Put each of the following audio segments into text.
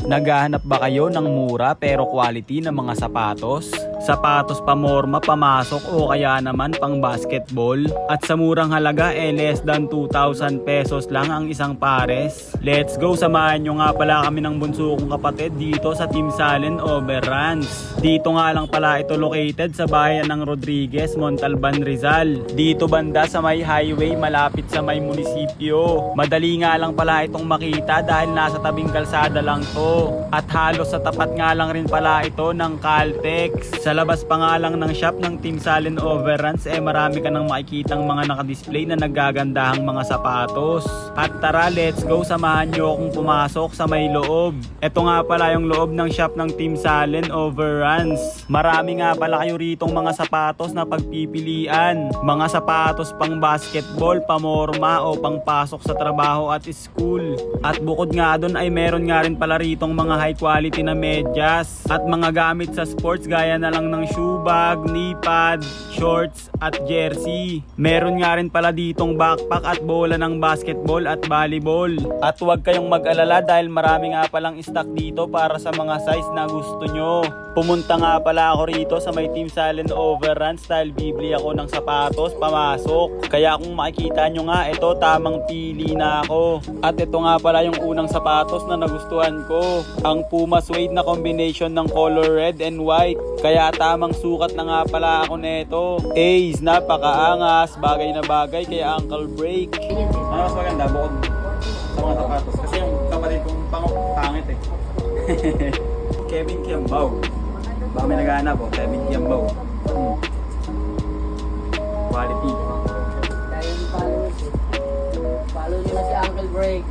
Naghahanap ba kayo ng mura pero quality na mga sapatos? Sapatos pamorma, pamasok o kaya naman pang basketball? At sa murang halaga less than 2,000 pesos lang ang isang pares. Let's go, samahan nyo nga pala kami ng bunso kong kapatid dito sa Team Salen Overruns. Dito nga lang pala ito located sa bayan ng Rodriguez, Montalban, Rizal. Dito banda sa may highway malapit sa may munisipyo. Madali nga lang pala itong makita dahil nasa tabing kalsada lang to. At halos sa tapat nga lang rin pala ito ng Caltex. Sa labas pa nga lang ng shop ng Team Salen Overruns marami ka nang makikitang mga nakadisplay na naggagandahang mga sapatos. At tara, let's go, samahan nyo akong pumasok sa may loob. Ito nga pala yung loob ng shop ng Team Salen Overruns. Marami nga pala kayo ritong mga sapatos na pagpipilian. Mga sapatos pang basketball, pamorma o pang pasok sa trabaho at school. At bukod nga dun ay meron nga rin pala ritong mga high quality na medyas at mga gamit sa sports gaya na lang ng shoe bag, knee pad, shorts at jersey. Meron nga rin pala ditong backpack at bola ng basketball at volleyball. At huwag kayong mag-alala dahil marami nga palang stock dito para sa mga size na gusto nyo. Pumunta nga pala ako rito sa may Team Salen Overruns dahil bibili ako ng sapatos pamasok. Kaya kung makikita nyo nga, ito tamang pili na ako. At ito nga pala yung unang sapatos na nagustuhan ko. Ang Puma suede na combination ng color red and white. Kaya tamang sukat na nga pala ako neto. Ace, napakaangas, bagay na bagay kay Uncle Break. Ano mas maganda bukod sa mga sapatos? Kasi yung kapatid kong pangit eh. Kevin Kiambao. Baka may naghahanap po, Kevin Kiambao. Quality. Dahil follow nyo na si Uncle Break.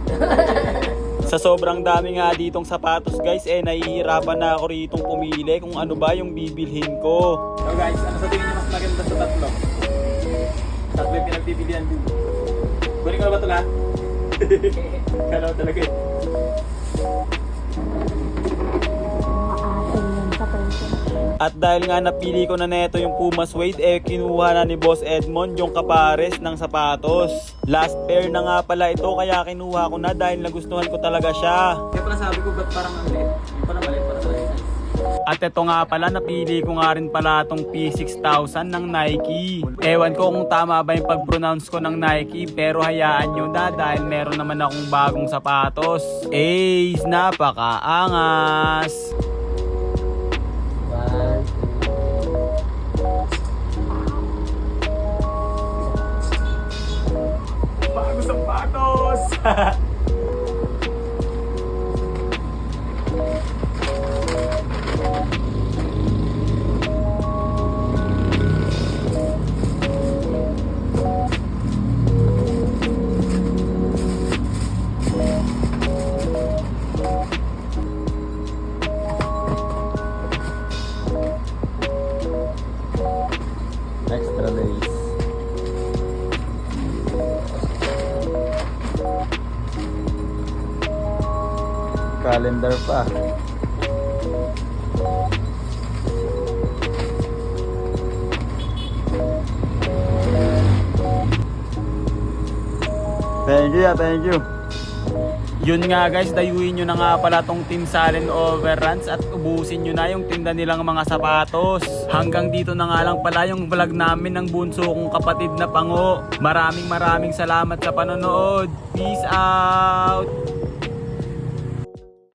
Sa sobrang dami nga ditong sapatos guys, nahihirapan na ako ritong pumili kung ano ba yung bibilhin ko. So guys, ano sa tingin nyo mas maganda sa tatlo? Tatlo yung pinagpipilian din. Kunin ko na ba ito lahat? Kalaw talaga eh. At dahil nga napili ko na neto yung Puma suede, kinuha na ni Boss Edmond yung kapares ng sapatos. Last pair na nga pala ito kaya kinuha ko na dahil nagustuhan ko talaga siya. Kaya pala sabi ko ba't parang ang liit? Yung pala maliit para talaga size. At ito nga pala, napili ko nga rin pala itong P6000 ng Nike. Ewan ko kung tama ba yung pag-pronounce ko ng Nike, pero hayaan nyo na dahil meron naman akong bagong sapatos. Ace, napakaangas! Bago sapatos! Extra lace. Calendar pa. Thank you. Yun nga guys, dayuin nyo na nga pala tong Team Salen Overruns at ubusin nyo na yung tinda nilang mga sapatos. Hanggang dito na nga lang pala yung vlog namin ng bunso kong kapatid na Pango. Maraming salamat sa panonood. Peace out!